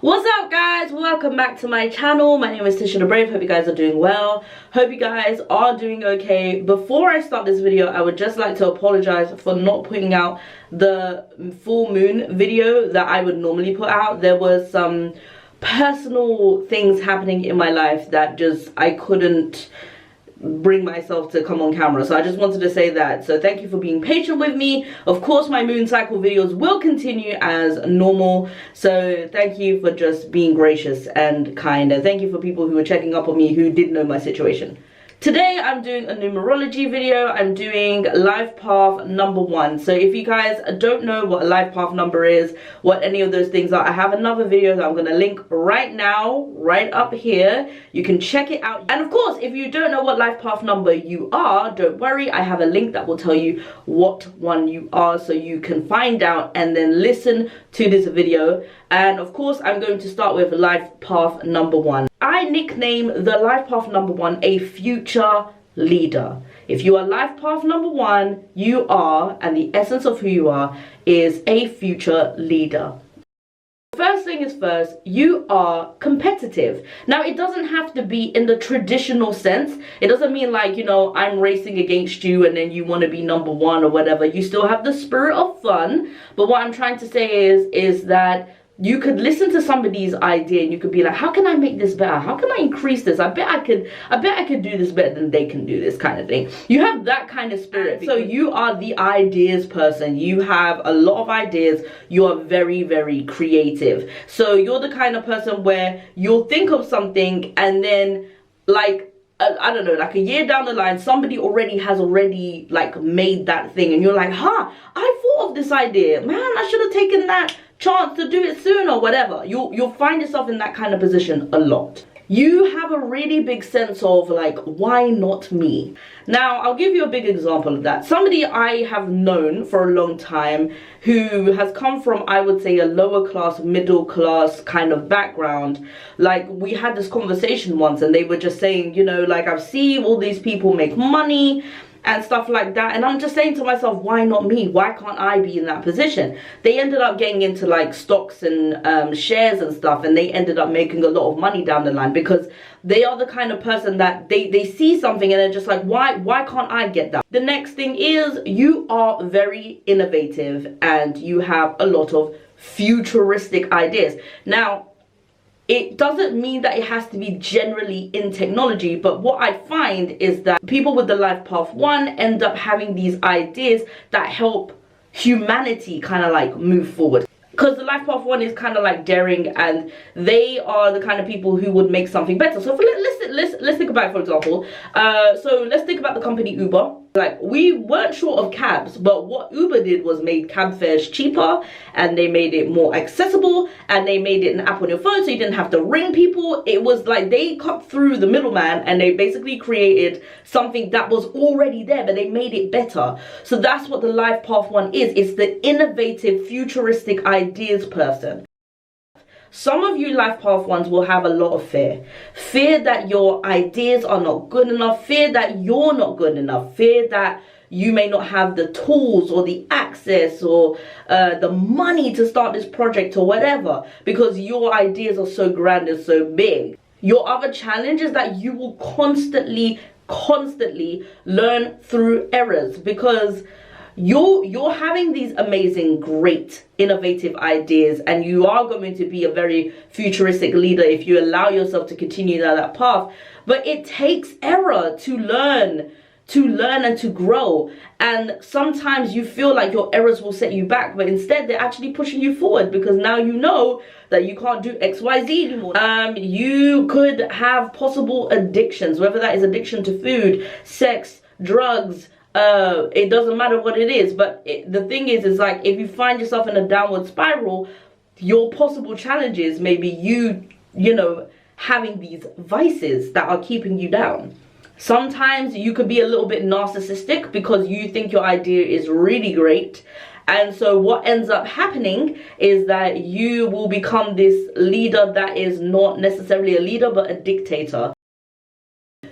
What's up, guys? Welcome back to my channel. My name is TishaTheBrave. Hope you guys are doing well. Hope you guys are doing okay. Before I start this video, I would just like to apologize for not putting out the full moon video that I would normally put out. There was some personal things happening in my life that just I couldn't bring myself to come on camera, so I just wanted to say that. So thank you for being patient with me. Of course, my moon cycle videos will continue as normal, so thank you for just being gracious and kind, and thank you for people who were checking up on me who did know my situation. Today I'm doing a numerology video. I'm doing life path number 1. So if you guys don't know what a life path number is, what any of those things are, I have another video that I'm going to link right now, right up here. You can check it out. And of course, if you don't know what life path number you are, don't worry, I have a link that will tell you what one you are, so you can find out and then listen to this video. And of course, I'm going to start with life path number 1. I nickname the life path number 1 a future leader. If you are life path number 1, you are, and the essence of who you are is a future leader. First thing is first, you are competitive. Now, it doesn't have to be in the traditional sense. It doesn't mean like, you know, I'm racing against you and then you want to be number 1 or whatever. You still have the spirit of fun. But what I'm trying to say is that you could listen to somebody's idea and you could be like, how can I make this better? How can I increase this? I bet I could do this better than they can do this, kind of thing. You have that kind of spirit. So you are the ideas person. You have a lot of ideas. You are very, very creative. So you're the kind of person where you'll think of something and then like, I don't know, like a year down the line, somebody has already like made that thing and you're like, I thought of this idea. Man, I should have taken that chance to do it soon or whatever. You'll find yourself in that kind of position a lot. You have a really big sense of like, why not me? Now, I'll give you a big example of that. Somebody I have known for a long time who has come from, I would say, a lower class, middle class kind of background. Like, we had this conversation once and they were just saying, you know, like, I've seen all these people make money and stuff like that, and I'm just saying to myself, why not me? Why can't I be in that position? They ended up getting into like stocks and shares and stuff, and they ended up making a lot of money down the line because they are the kind of person that they see something and they're just like, why can't I get that? The next thing is, you are very innovative and you have a lot of futuristic ideas. Now, it doesn't mean that it has to be generally in technology, but what I find is that people with the life path 1 end up having these ideas that help humanity kind of like move forward. Because the life path 1 is kind of like daring, and they are the kind of people who would make something better. So let's think about it, for example. So let's think about the company Uber. Like, we weren't short of cabs, but what Uber did was made cab fares cheaper, and they made it more accessible, and they made it an app on your phone so you didn't have to ring people. It was like they cut through the middleman and they basically created something that was already there, but they made it better. So that's what the life path 1 is. It's the innovative, futuristic ideas person. Some of you life path 1s will have a lot of fear. Fear that your ideas are not good enough. Fear that you're not good enough. Fear that you may not have the tools or the access or the money to start this project or whatever, because your ideas are so grand and so big. Your other challenge is that you will constantly learn through errors, because you're having these amazing, great, innovative ideas, and you are going to be a very futuristic leader if you allow yourself to continue down that path. But it takes error to learn and to grow, and sometimes you feel like your errors will set you back, but instead they're actually pushing you forward, because now you know that you can't do XYZ anymore. You could have possible addictions, whether that is addiction to food, sex, drugs. It doesn't matter what it is, but the thing is like, if you find yourself in a downward spiral, your possible challenges may be you know, having these vices that are keeping you down. Sometimes you could be a little bit narcissistic because you think your idea is really great, and so what ends up happening is that you will become this leader that is not necessarily a leader but a dictator.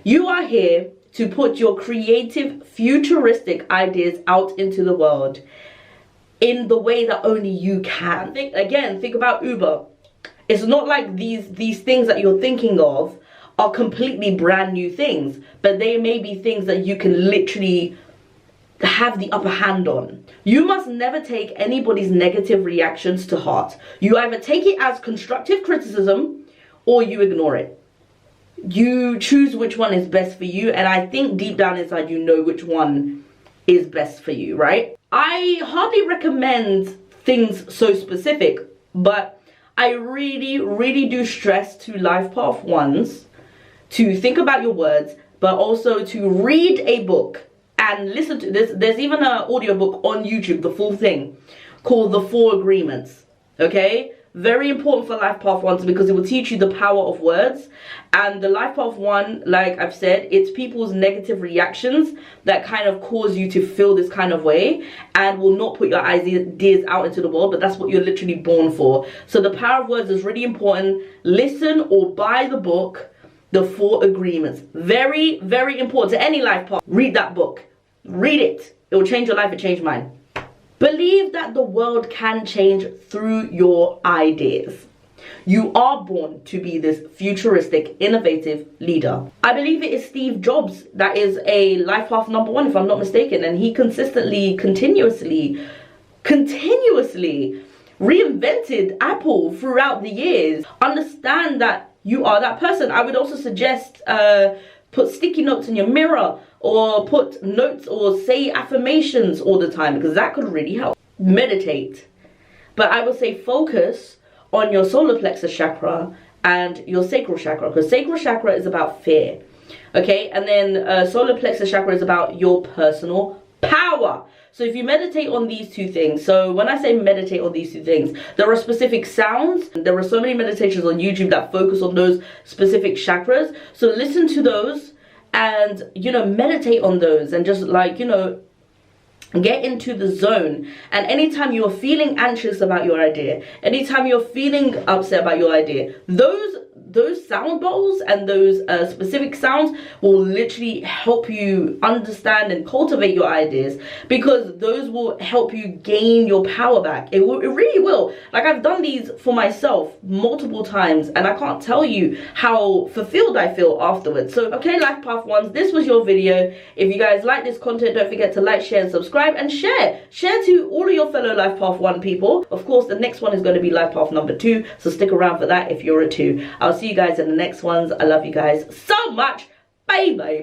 You are here to put your creative, futuristic ideas out into the world in the way that only you can. Think about Uber. It's not like these things that you're thinking of are completely brand new things, but they may be things that you can literally have the upper hand on. You must never take anybody's negative reactions to heart. You either take it as constructive criticism or you ignore it. You choose which one is best for you, and I think deep down inside you know which one is best for you, right? I hardly recommend things so specific, but I really do stress to life path ones to think about your words, but also to read a book and listen to this. There's even an audiobook on YouTube, the full thing, called The 4 Agreements. Okay? Very important for life path ones because it will teach you the power of words. And the life path one, like I've said, it's people's negative reactions that kind of cause you to feel this kind of way and will not put your ideas out into the world, but that's what you're literally born for. So the power of words is really important. Listen or buy the book, The 4 Agreements. Very important to any life path. Read that book. Read it. It will change your life. It changed mine. Believe that the world can change through your ideas. You are born to be this futuristic, innovative leader. I believe it is Steve Jobs that is a life path number 1, if I'm not mistaken, and he continuously reinvented Apple throughout the years. Understand that you are that person. I would also suggest put sticky notes in your mirror, or put notes or say affirmations all the time, because that could really help. Meditate. But I would say focus on your solar plexus chakra and your sacral chakra, because sacral chakra is about fear. Okay, and then solar plexus chakra is about your personal power. So if you meditate on these two things, so when I say meditate on these two things, there are specific sounds. There are so many meditations on YouTube that focus on those specific chakras. So listen to those and, you know, meditate on those and just like, you know, get into the zone. And anytime you're feeling anxious about your idea, anytime you're feeling upset about your idea, those sound bowls and those specific sounds will literally help you understand and cultivate your ideas, because those will help you gain your power back. It really will. Like, I've done these for myself multiple times and I can't tell you how fulfilled I feel afterwards. So okay, life path ones, this was your video. If you guys like this content, don't forget to like, share and subscribe, and share to all of your fellow life path 1 people. Of course, the next one is going to be life path number 2, so stick around for that if you're a 2. I'll see you guys in the next ones. I love you guys so much. Bye.